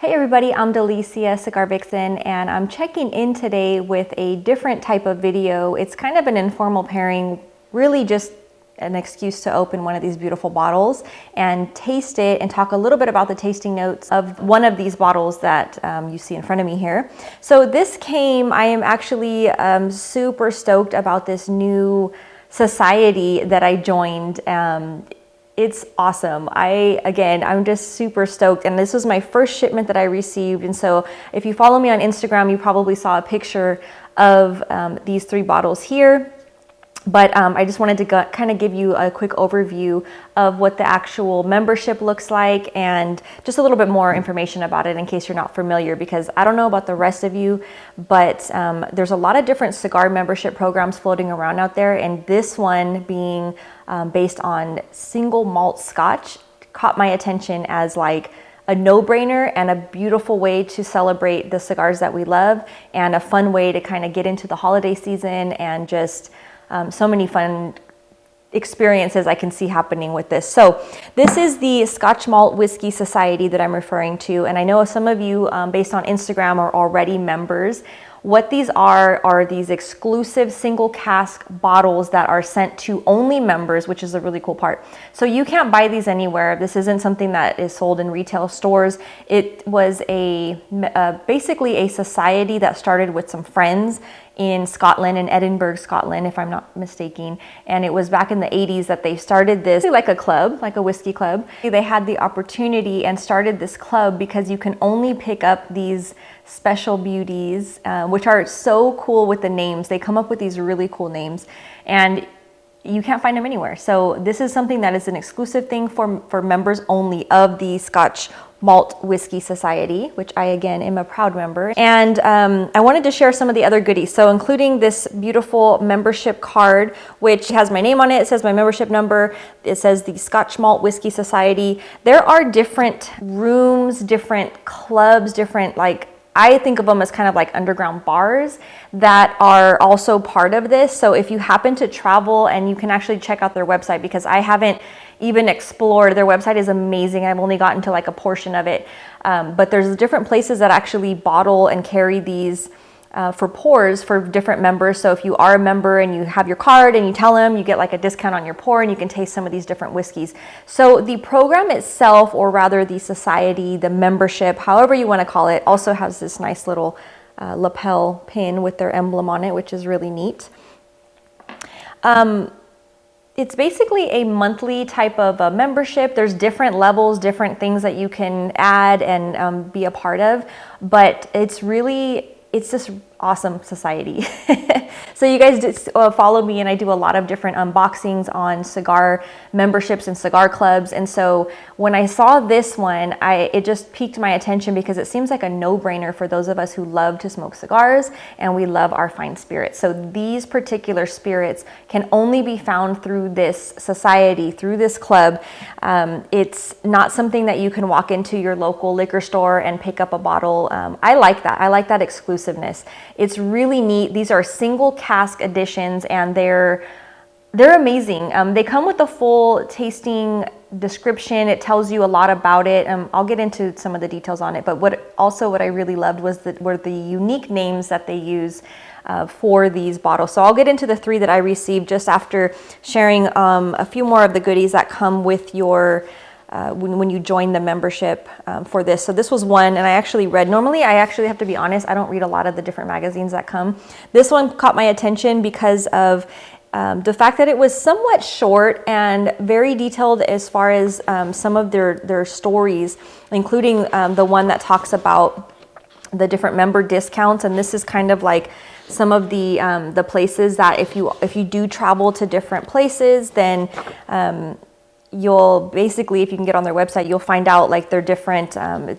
Hi everybody, I'm Delicia, Cigar Vixen, and I'm checking in today with a different type of video. It's kind of an informal pairing, really just an excuse to open one of these beautiful bottles and taste it and talk a little bit about the tasting notes of one of these bottles that you see in front of me here. So this came, I am actually super stoked about this new society that I joined. It's awesome. I'm just super stoked, and this was my first shipment that I received. And so if you follow me on Instagram, you probably saw a picture of these 3 bottles here. But I just wanted to kind of give you a quick overview of what the actual membership looks like and just a little bit more information about it in case you're not familiar, because I don't know about the rest of you, but there's a lot of different cigar membership programs floating around out there, and this one being based on single malt Scotch caught my attention as like a no-brainer and a beautiful way to celebrate the cigars that we love, and a fun way to kind of get into the holiday season, and just so many fun experiences I can see happening with this. So this is the Scotch Malt Whiskey Society that I'm referring to, and I know some of you based on Instagram are already members. What these are these exclusive single cask bottles that are sent to only members, which is a really cool part. So you can't buy these anywhere. This isn't something that is sold in retail stores. It was basically a society that started with some friends in Scotland, in Edinburgh, Scotland, if I'm not mistaken. And it was back in the 80s that they started this, like a club, like a whiskey club. They had the opportunity and started this club because you can only pick up these special beauties, which are so cool with the names. They come up with these really cool names, and you can't find them anywhere. So this is something that is an exclusive thing for members only of the Scotch Malt Whiskey Society, which I again am a proud member. And I wanted to share some of the other goodies. So including this beautiful membership card, which has my name on it. It says my membership number. It says the Scotch Malt Whiskey Society. There are different rooms, different clubs, different, like, I think of them as kind of like underground bars that are also part of this. So if you happen to travel, and you can actually check out their website, because I haven't even explored. Their website is amazing. I've only gotten to like a portion of it. But there's different places that actually bottle and carry these for pours for different members. So if you are a member and you have your card and you tell them, you get like a discount on your pour, and you can taste some of these different whiskeys. So the program itself, or rather the society, the membership, however you want to call it, also has this nice little lapel pin with their emblem on it, which is really neat. It's basically a monthly type of a membership. There's different levels, different things that you can add and be a part of, but it's this awesome society. So you guys just follow me, and I do a lot of different unboxings on cigar memberships and cigar clubs. And so when I saw this one, it just piqued my attention, because it seems like a no-brainer for those of us who love to smoke cigars and we love our fine spirits. So these particular spirits can only be found through this society, through this club. It's not something that you can walk into your local liquor store and pick up a bottle. I like that. I like that exclusiveness. It's really neat. These are single cask editions, and they're amazing. They come with a full tasting description. It tells you a lot about it. I'll get into some of the details on it, but what I really loved were the unique names that they use for these bottles. So I'll get into the 3 that I received just after sharing a few more of the goodies that come with your when you join the membership for this. So this was one, and I actually read. Normally, I actually have to be honest, I don't read a lot of the different magazines that come. This one caught my attention because of the fact that it was somewhat short and very detailed as far as some of their stories, including the one that talks about the different member discounts. And this is kind of like some of the places that if you do travel to different places, then you'll basically, if you can get on their website, you'll find out like they're different,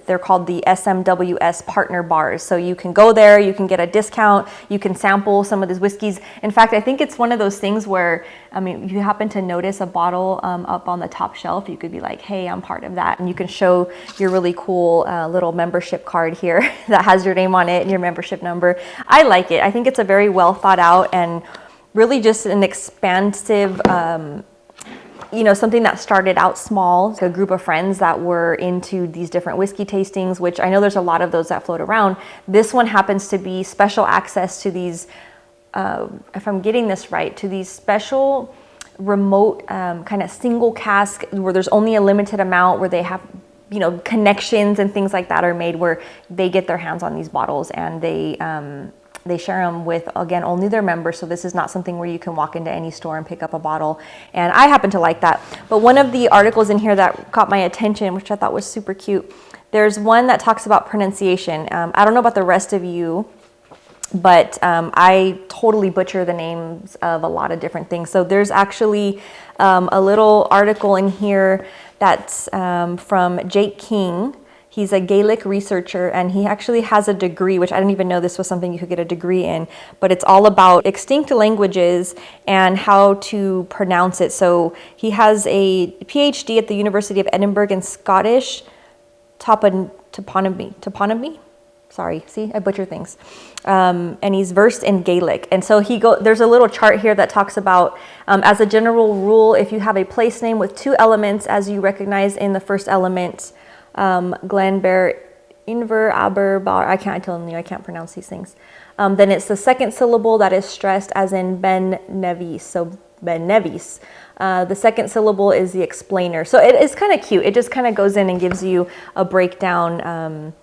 they're called the SMWS partner bars. So you can go there, you can get a discount, you can sample some of these whiskeys. In fact, I think it's one of those things where, I mean, if you happen to notice a bottle up on the top shelf, you could be like, hey, I'm part of that. And you can show your really cool little membership card here that has your name on it and your membership number. I like it. I think it's a very well thought out and really just an expansive you know, something that started out small, a group of friends that were into these different whiskey tastings, which I know there's a lot of those that float around. This one happens to be special access to these, if I'm getting this right, to these special remote kind of single cask where there's only a limited amount, where they have, you know, connections and things like that are made where they get their hands on these bottles, and they share them with, again, only their members. So this is not something where you can walk into any store and pick up a bottle. And I happen to like that. But one of the articles in here that caught my attention, which I thought was super cute, there's one that talks about pronunciation. I don't know about the rest of you, but I totally butcher the names of a lot of different things. So there's actually a little article in here that's from Jake King. He's a Gaelic researcher, and he actually has a degree, which I didn't even know this was something you could get a degree in, but it's all about extinct languages and how to pronounce it. So he has a PhD at the University of Edinburgh in Scottish toponymy. Sorry, see, I butcher things. And he's versed in Gaelic. And so there's a little chart here that talks about, as a general rule, if you have a place name with two elements, as you recognize in the first element, Glenbear, Inver, Aber, Bar, I can't pronounce these things. Then it's the second syllable that is stressed, as in Ben Nevis. So Ben Nevis. The second syllable is the explainer. So it is kind of cute. It just kind of goes in and gives you a breakdown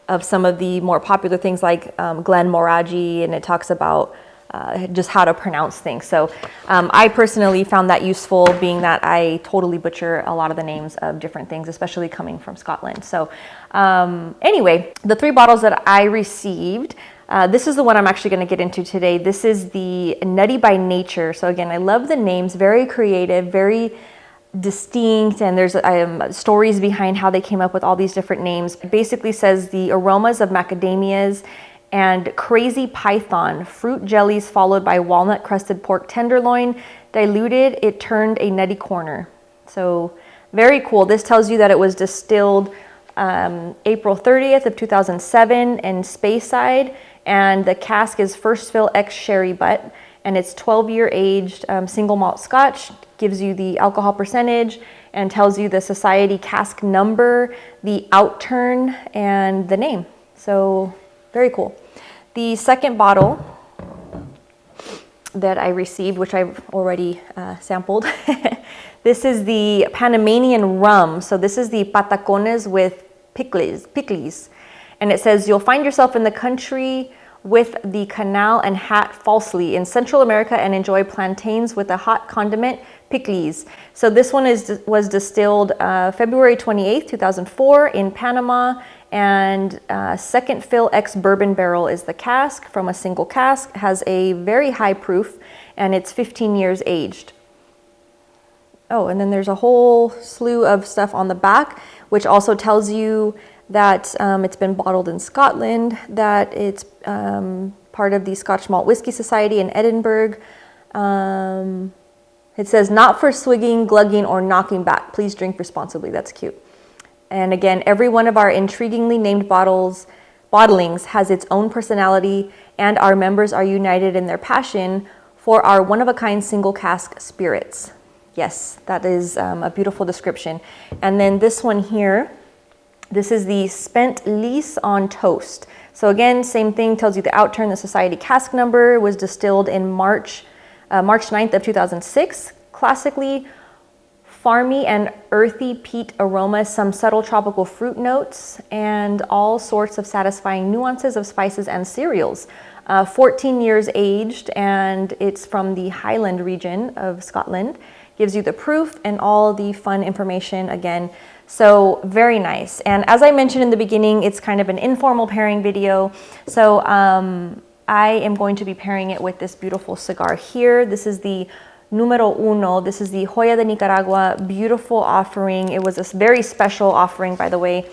of some of the more popular things, like Glenmorangie, and it talks about just how to pronounce things. So I personally found that useful, being that I totally butcher a lot of the names of different things, especially coming from Scotland. So anyway, the three bottles that I received, this is the one I'm actually going to get into today. This is the Nutty by Nature. So again, I love the names, very creative, very distinct, and there's stories behind how they came up with all these different names. It basically says the aromas of macadamias and crazy python, fruit jellies followed by walnut crusted pork tenderloin, diluted, it turned a nutty corner. So very cool. This tells you that it was distilled April 30th of 2007 in Speyside, and the cask is First Fill X Sherry Butt, and it's 12-year aged single malt Scotch. Gives you the alcohol percentage and tells you the society cask number, the outturn, and the name. So very cool. The second bottle that I received, which I've already sampled, this is the Panamanian rum. So this is the Patacones with pickles. And it says, you'll find yourself in the country with the canal and hat falsely in Central America and enjoy plantains with a hot condiment, pickles. So this one was distilled February 28th, 2004 in Panama, and Second Fill X Bourbon Barrel is the cask from a single cask, has a very high proof, and it's 15 years aged. Oh, and then there's a whole slew of stuff on the back, which also tells you that it's been bottled in Scotland, that it's part of the Scotch Malt Whisky Society in Edinburgh. It says, not for swigging, glugging, or knocking back. Please drink responsibly. That's cute. And again, every one of our intriguingly named bottlings has its own personality, and our members are united in their passion for our one-of-a-kind single cask spirits. Yes, that is a beautiful description. And then this one here, this is the Spent Lease on Toast. So again, same thing, tells you the outturn, the society cask number, was distilled in March 9th of 2006. Classically farmy and earthy peat aromas, some subtle tropical fruit notes, and all sorts of satisfying nuances of spices and cereals. 14 years aged, and it's from the Highland region of Scotland. Gives you the proof and all the fun information again. So very nice. And as I mentioned in the beginning, it's kind of an informal pairing video. So I am going to be pairing it with this beautiful cigar here. This is the Numero Uno. This is the Joya de Nicaragua. Beautiful offering. It was a very special offering, by the way,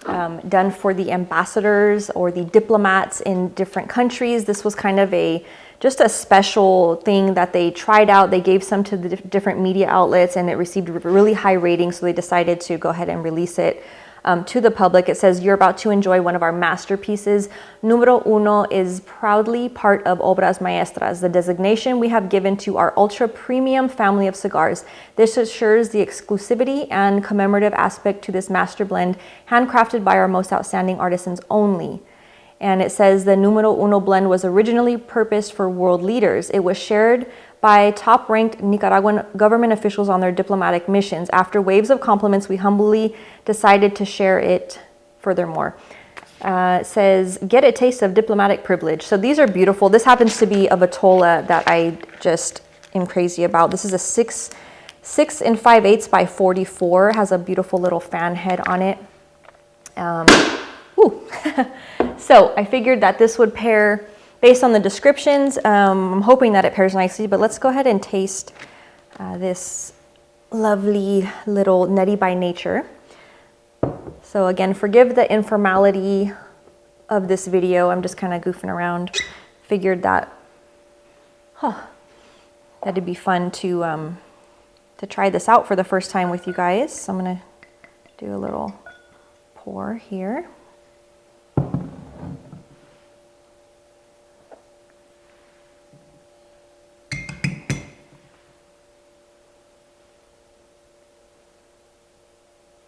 done for the ambassadors or the diplomats in different countries. This was kind of just a special thing that they tried out. They gave some to the different media outlets, and it received really high ratings, so they decided to go ahead and release it to the public. It says, you're about to enjoy one of our masterpieces. Numero Uno is proudly part of Obras Maestras, the designation we have given to our ultra premium family of cigars. This assures the exclusivity and commemorative aspect to this master blend, handcrafted by our most outstanding artisans only. And it says the Numero Uno blend was originally purposed for world leaders. It was shared by top-ranked Nicaraguan government officials on their diplomatic missions. After waves of compliments, we humbly decided to share it furthermore. It says, get a taste of diplomatic privilege. So these are beautiful. This happens to be a Vitola that I just am crazy about. This is a 6 5/8 by 44. Has a beautiful little fan head on it. So I figured that this would pair, based on the descriptions. I'm hoping that it pairs nicely, but let's go ahead and taste this lovely little Nutty by Nature. So again, forgive the informality of this video. I'm just kind of goofing around. Figured that that'd be fun to try this out for the first time with you guys. So I'm gonna do a little pour here.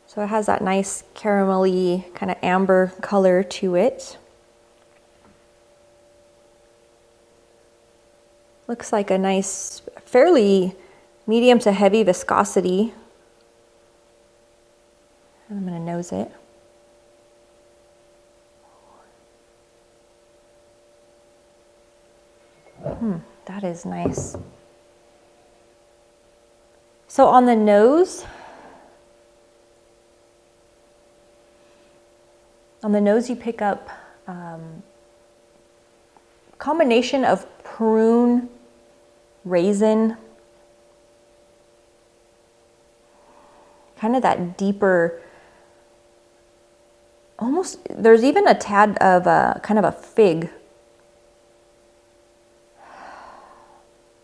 So it has that nice caramelly kind of amber color to it. Looks like a nice, fairly medium to heavy viscosity. I'm gonna nose it. That is nice. So on the nose, you pick up combination of prune, raisin, kind of that deeper, almost, there's even a tad of kind of a fig.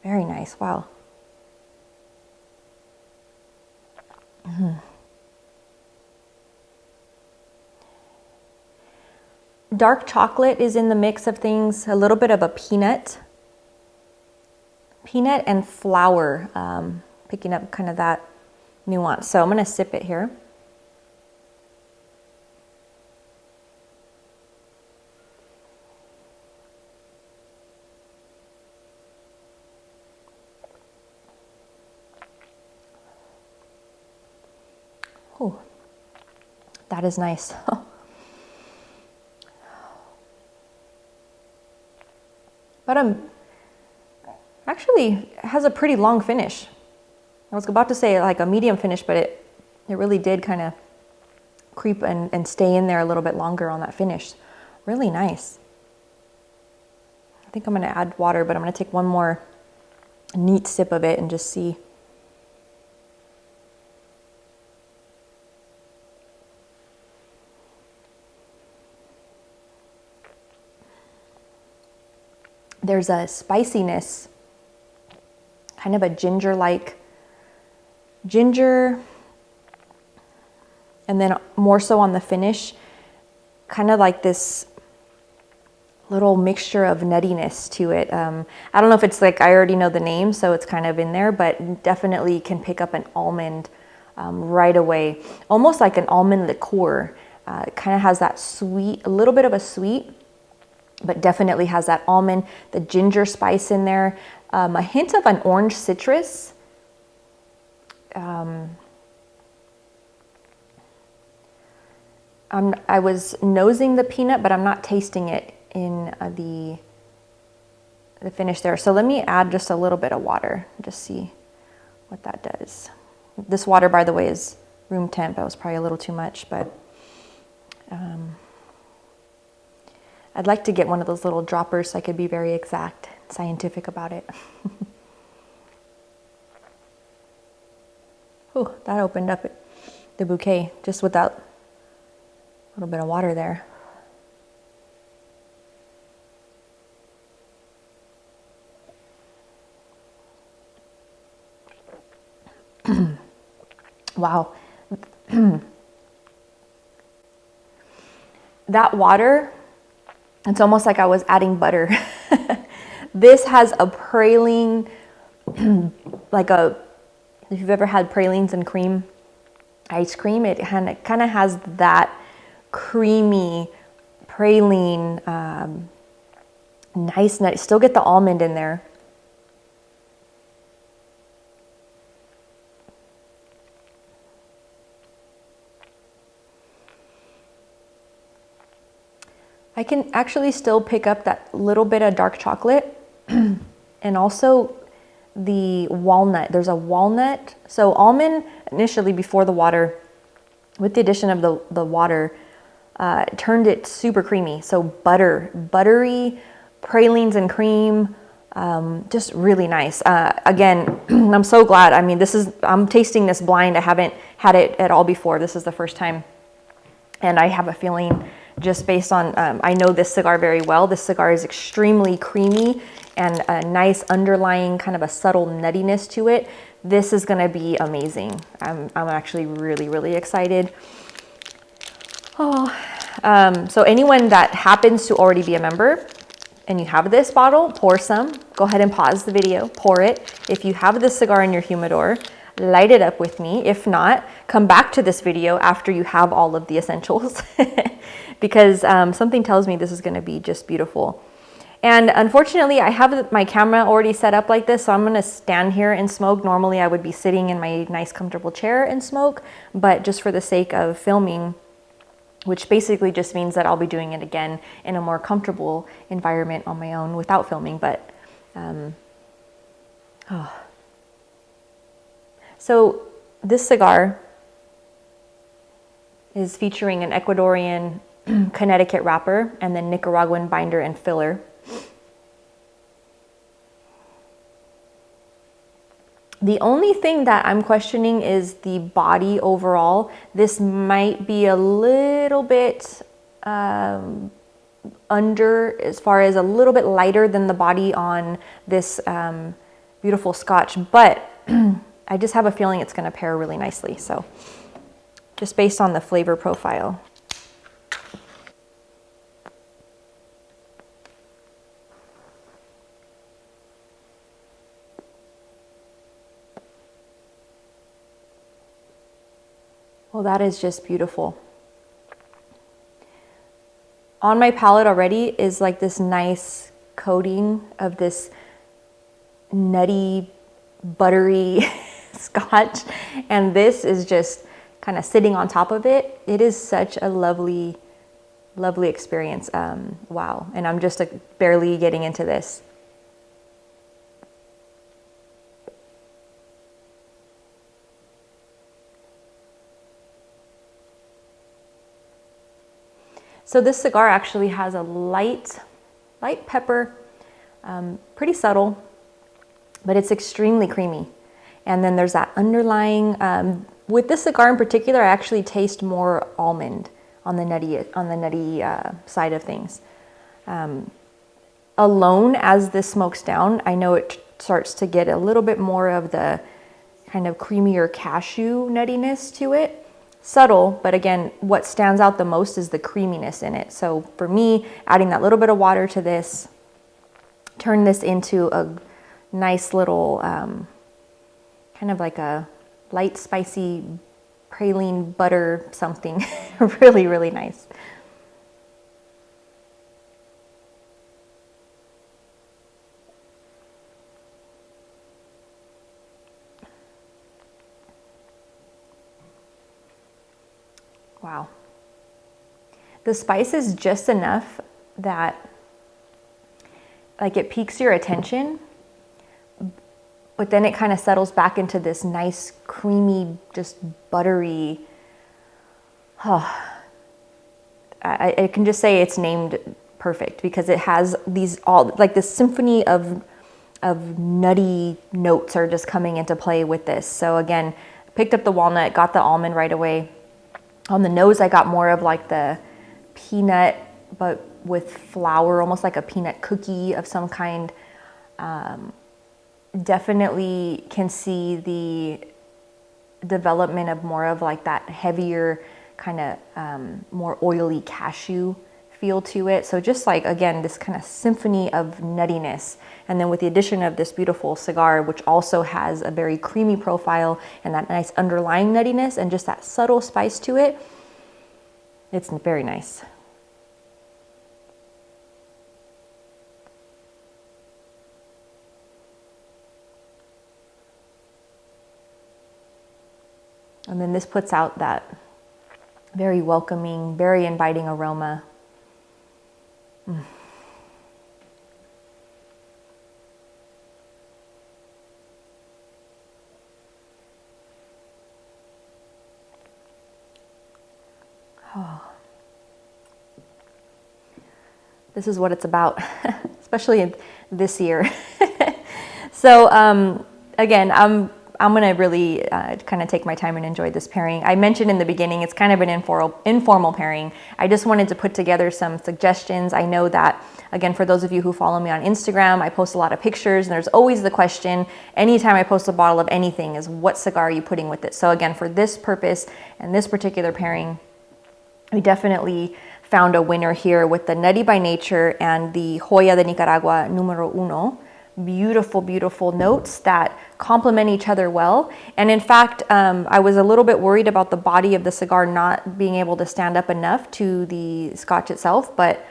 Very nice, wow. Dark chocolate is in the mix of things, a little bit of a peanut and flour, picking up kind of that nuance. So I'm gonna sip it here. Oh, that is nice. But actually has a pretty long finish. I was about to say like a medium finish, but it really did kind of creep and stay in there a little bit longer on that finish. Really nice. I think I'm gonna add water, but I'm gonna take one more neat sip of it and just see. There's a spiciness, kind of a ginger-like ginger, and then more so on the finish, kind of like this little mixture of nuttiness to it. I don't know if it's like, I already know the name, so it's kind of in there, but definitely can pick up an almond right away. Almost like an almond liqueur. It kind of has that sweet, a little bit of a sweet, but definitely has that almond, the ginger spice in there, a hint of an orange citrus. I was nosing the peanut, but I'm not tasting it in the finish there. So let me add just a little bit of water, just see what that does. This water, by the way, is room temp. That was probably a little too much, but I'd like to get one of those little droppers so I could be very exact, scientific about it. Oh, that opened up the bouquet just with that little bit of water there. Wow. that water, it's almost like I was adding butter. This has a praline, like if you've ever had pralines and cream, ice cream, it kind of has that creamy praline, nice nut. Still get the almond in there. I can actually still pick up that little bit of dark chocolate and also the walnut. There's a walnut. So almond initially before the water, with the addition of the water, turned it super creamy. So buttery, pralines and cream, just really nice. Again, I'm so glad. I mean, I'm tasting this blind. I haven't had it at all before. This is the first time. And I have a feeling, just based on, I know this cigar very well. This cigar is extremely creamy and a nice underlying kind of a subtle nuttiness to it. This is gonna be amazing. I'm actually really, really excited. So anyone that happens to already be a member and you have this bottle, pour some. Go ahead and pause the video, pour it. If you have this cigar in your humidor, light it up with me. If not, come back to this video after you have all of the essentials because something tells me this is gonna be just beautiful. And unfortunately, I have my camera already set up like this, so I'm gonna stand here and smoke. Normally, I would be sitting in my nice comfortable chair and smoke, but just for the sake of filming, which basically just means that I'll be doing it again in a more comfortable environment on my own without filming, but So this cigar is featuring an Ecuadorian Connecticut wrapper and then Nicaraguan binder and filler. The only thing that I'm questioning is the body overall. This might be a little bit under, as far as a little bit lighter than the body on this beautiful Scotch, but I just have a feeling it's going to pair really nicely. So just based on the flavor profile. Well, that is just beautiful. On my palate already is like this nice coating of this nutty, buttery Scotch, and this is just kind of sitting on top of it. It is such a lovely, lovely experience. Wow. And I'm just barely getting into this. So this cigar actually has a light pepper, pretty subtle, but it's extremely creamy. And then there's that underlying, with this cigar in particular, I actually taste more almond on the nutty side of things. Alone, as this smokes down, I know it starts to get a little bit more of the kind of creamier cashew nuttiness to it. Subtle, but again, what stands out the most is the creaminess in it. So for me, adding that little bit of water to this, turn this into a nice little, kind of like a light, spicy praline butter something. Really, really nice. Wow. The spice is just enough that like it piques your attention, but then it kind of settles back into this nice, creamy, just buttery, I can just say it's named perfect because it has these all, like this symphony of nutty notes are just coming into play with this. So again, picked up the walnut, got the almond right away. On the nose, I got more of like the peanut, but with flour, almost like a peanut cookie of some kind. Definitely can see the development of more of like that heavier kind of more oily cashew feel to it. So just like, again, this kind of symphony of nuttiness. And then with the addition of this beautiful cigar, which also has a very creamy profile and that nice underlying nuttiness and just that subtle spice to it, it's very nice. And then this puts out that very welcoming, very inviting aroma. Oh. This is what it's about, especially this year. So again, I'm gonna really kind of take my time and enjoy this pairing. I mentioned in the beginning, it's kind of an informal pairing. I just wanted to put together some suggestions. I know that, again, for those of you who follow me on Instagram, I post a lot of pictures, and there's always the question, anytime I post a bottle of anything, is what cigar are you putting with it? So again, for this purpose and this particular pairing, we definitely found a winner here with the Nutty by Nature and the Joya de Nicaragua Numero Uno. Beautiful, beautiful notes that complement each other well. And in fact, I was a little bit worried about the body of the cigar not being able to stand up enough to the Scotch itself, but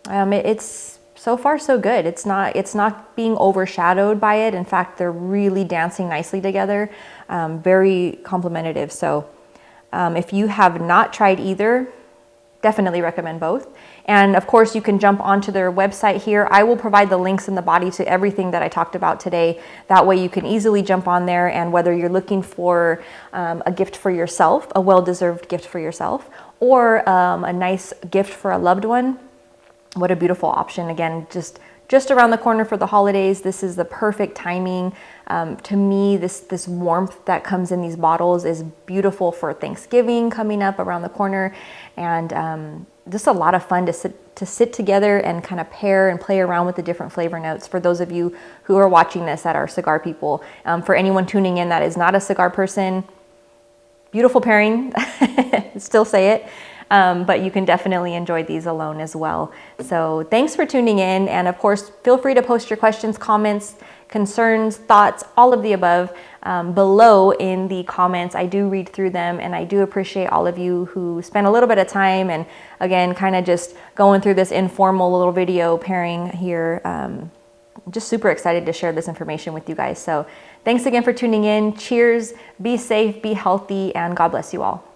it's so far so good. It's not being overshadowed by it. In fact, they're really dancing nicely together, very complementative. So if you have not tried either, definitely recommend both. And of course, you can jump onto their website here. I will provide the links in the body to everything that I talked about today. That way you can easily jump on there, and whether you're looking for a gift for yourself, a well-deserved gift for yourself, or a nice gift for a loved one, what a beautiful option. Again, just around the corner for the holidays. This is the perfect timing. To me, this warmth that comes in these bottles is beautiful for Thanksgiving coming up around the corner, and just a lot of fun to sit together and kind of pair and play around with the different flavor notes. For those of you who are watching this that are cigar people, for anyone tuning in that is not a cigar person, beautiful pairing. Still say it. But you can definitely enjoy these alone as well. So thanks for tuning in. And of course, feel free to post your questions, comments, concerns, thoughts, all of the above below in the comments. I do read through them, and I do appreciate all of you who spend a little bit of time and, again, kind of just going through this informal little video pairing here. Just super excited to share this information with you guys. So thanks again for tuning in. Cheers, be safe, be healthy, and God bless you all.